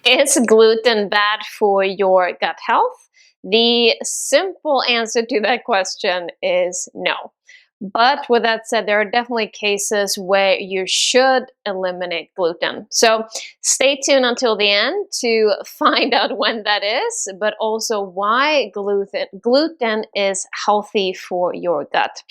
Is gluten bad for your gut health? The simple answer to that question is no. But with that said, there are definitely cases where you should eliminate gluten. So stay tuned until the end to find out when that is, but also why gluten is healthy for your gut.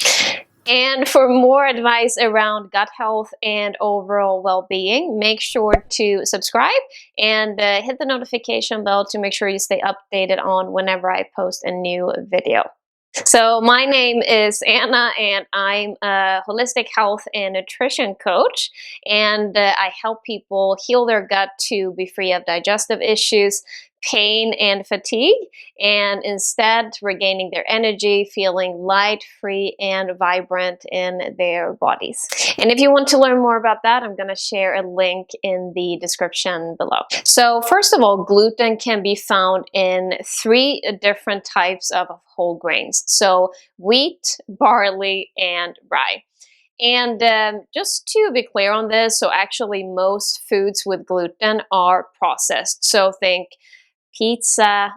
And for more advice around gut health and overall well-being, make sure to subscribe and hit the notification bell to make sure you stay updated on whenever I post a new video. So my name is Anna, and I'm a holistic health and nutrition coach, and I help people heal their gut to be free of digestive issues, pain, and fatigue, and instead regaining their energy, feeling light, free, and vibrant in their bodies. And if you want to learn more about that, I'm going to share a link in the description below. So first of all, gluten can be found in 3 different types of whole grains. So wheat, barley, and rye. And just to be clear on this, so actually most foods with gluten are processed. So think pizza,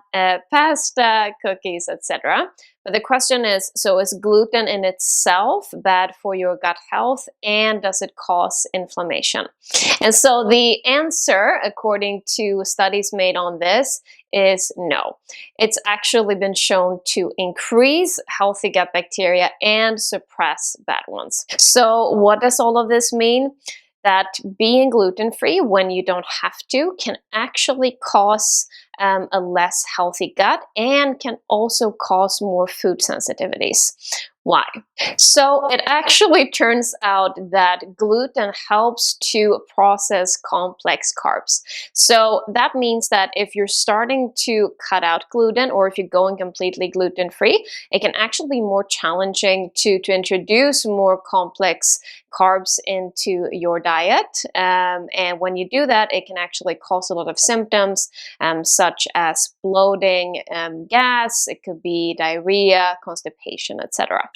pasta, cookies, etc. But the question is, so is gluten in itself bad for your gut health, and does it cause inflammation? And so the answer, according to studies made on this, is no. It's actually been shown to increase healthy gut bacteria and suppress bad ones. So what does all of this mean? That being gluten-free when you don't have to can actually cause a less healthy gut and can also cause more food sensitivities. Why? So it actually turns out that gluten helps to process complex carbs. So that means that if you're starting to cut out gluten, or if you're going completely gluten-free, it can actually be more challenging to introduce more complex carbs into your diet. And when you do that, it can actually cause a lot of symptoms, such as bloating, gas, it could be diarrhea, constipation, etc.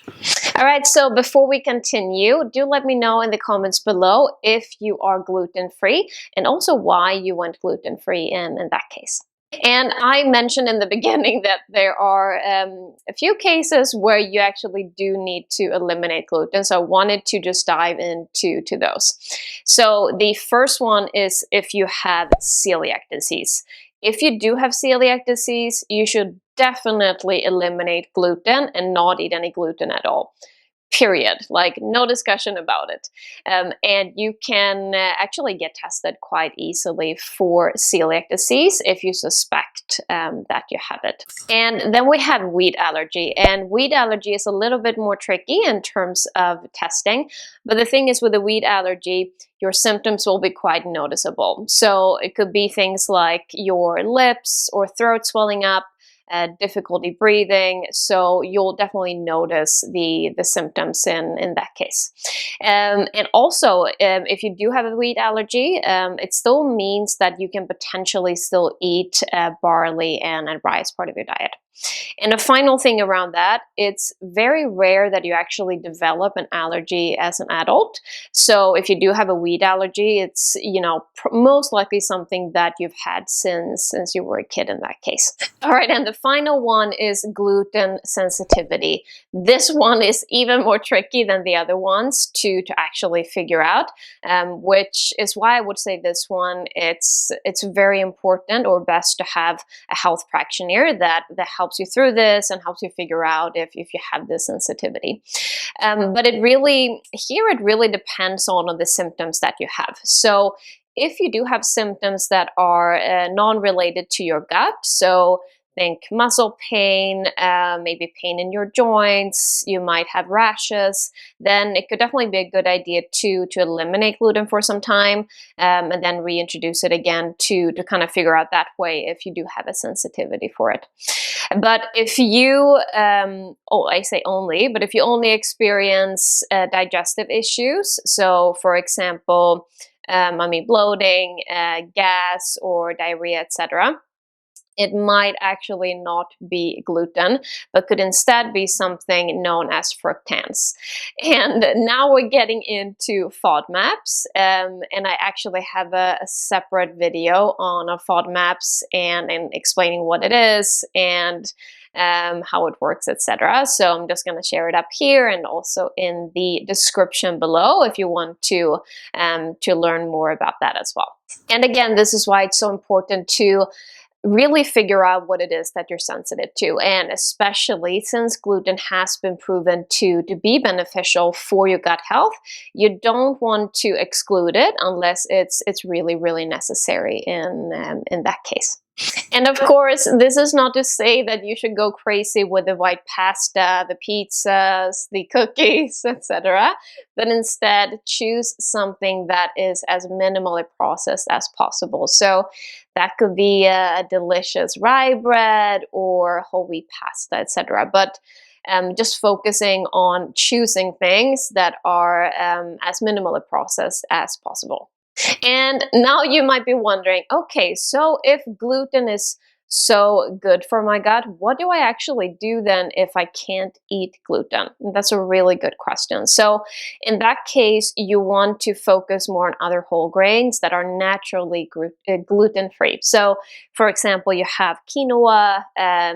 All right, so before we continue, do let me know in the comments below if you are gluten-free and also why you went gluten-free in that case. And I mentioned in the beginning that there are a few cases where you actually do need to eliminate gluten, so I wanted to just dive into those. So the first one is if you have celiac disease. If you do have celiac disease, you should definitely eliminate gluten and not eat any gluten at all. Period. Like, no discussion about it. And you can actually get tested quite easily for celiac disease if you suspect that you have it. And then we have wheat allergy. And wheat allergy is a little bit more tricky in terms of testing. But the thing is, with the wheat allergy, your symptoms will be quite noticeable. So it could be things like your lips or throat swelling up, difficulty breathing, so you'll definitely notice the symptoms in that case. And also, if you do have a wheat allergy, it still means that you can potentially still eat barley and rye as part of your diet. And a final thing around that, it's very rare that you actually develop an allergy as an adult. So if you do have a wheat allergy, it's, you know, most likely something that you've had since you were a kid in that case. All right, and the final one is gluten sensitivity. This one is even more tricky than the other ones to actually figure out, which is why I would say this one, it's very important or best to have a health practitioner that helps you through this and helps you figure out if you have this sensitivity. But it really depends on the symptoms that you have. So if you do have symptoms that are non-related to your gut, so think muscle pain, maybe pain in your joints, you might have rashes, then it could definitely be a good idea to eliminate gluten for some time, and then reintroduce it again to kind of figure out that way if you do have a sensitivity for it. But if you, I say only, but if you only experience digestive issues, so for example, bloating, gas, or diarrhea, etc., it might actually not be gluten, but could instead be something known as fructans. And now we're getting into FODMAPs, and I actually have a separate video on FODMAPs and explaining what it is and how it works, etc. So I'm just going to share it up here and also in the description below if you want to learn more about that as well. And again, this is why it's so important to really figure out what it is that you're sensitive to, and especially since gluten has been proven to be beneficial for your gut health, you don't want to exclude it unless it's really necessary in that case. And of course, this is not to say that you should go crazy with the white pasta, the pizzas, the cookies, etc., but instead choose something that is as minimally processed as possible. So that could be a delicious rye bread or whole wheat pasta, etc. But just focusing on choosing things that are as minimally processed as possible. And now you might be wondering, okay, so if gluten is so good for my gut, what do I actually do then if I can't eat gluten? And that's a really good question. So in that case, you want to focus more on other whole grains that are naturally gluten-free. So for example, you have quinoa,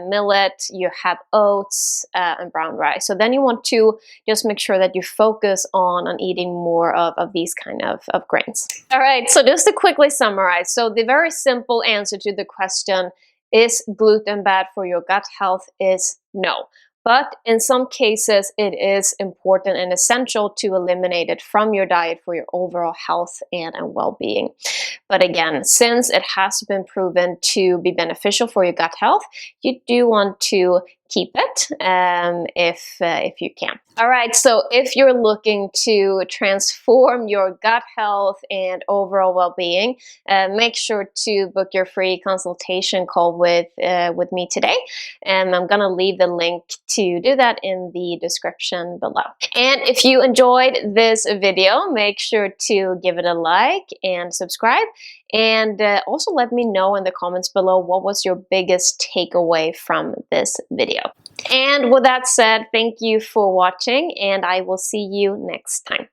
millet, you have oats, and brown rice. So then you want to just make sure that you focus on eating more of these kind of grains. All right, so just to quickly summarize. So the very simple answer to the question, is gluten bad for your gut health, is no. But in some cases, it is important and essential to eliminate it from your diet for your overall health and well-being. But again, since it has been proven to be beneficial for your gut health, you do want to keep it if you can. All right, so if you're looking to transform your gut health and overall well-being, make sure to book your free consultation call with me today. And I'm gonna leave the link to do that in the description below. And if you enjoyed this video, make sure to give it a like and subscribe. And also let me know in the comments below what was your biggest takeaway from this video. And with that said, thank you for watching, and I will see you next time.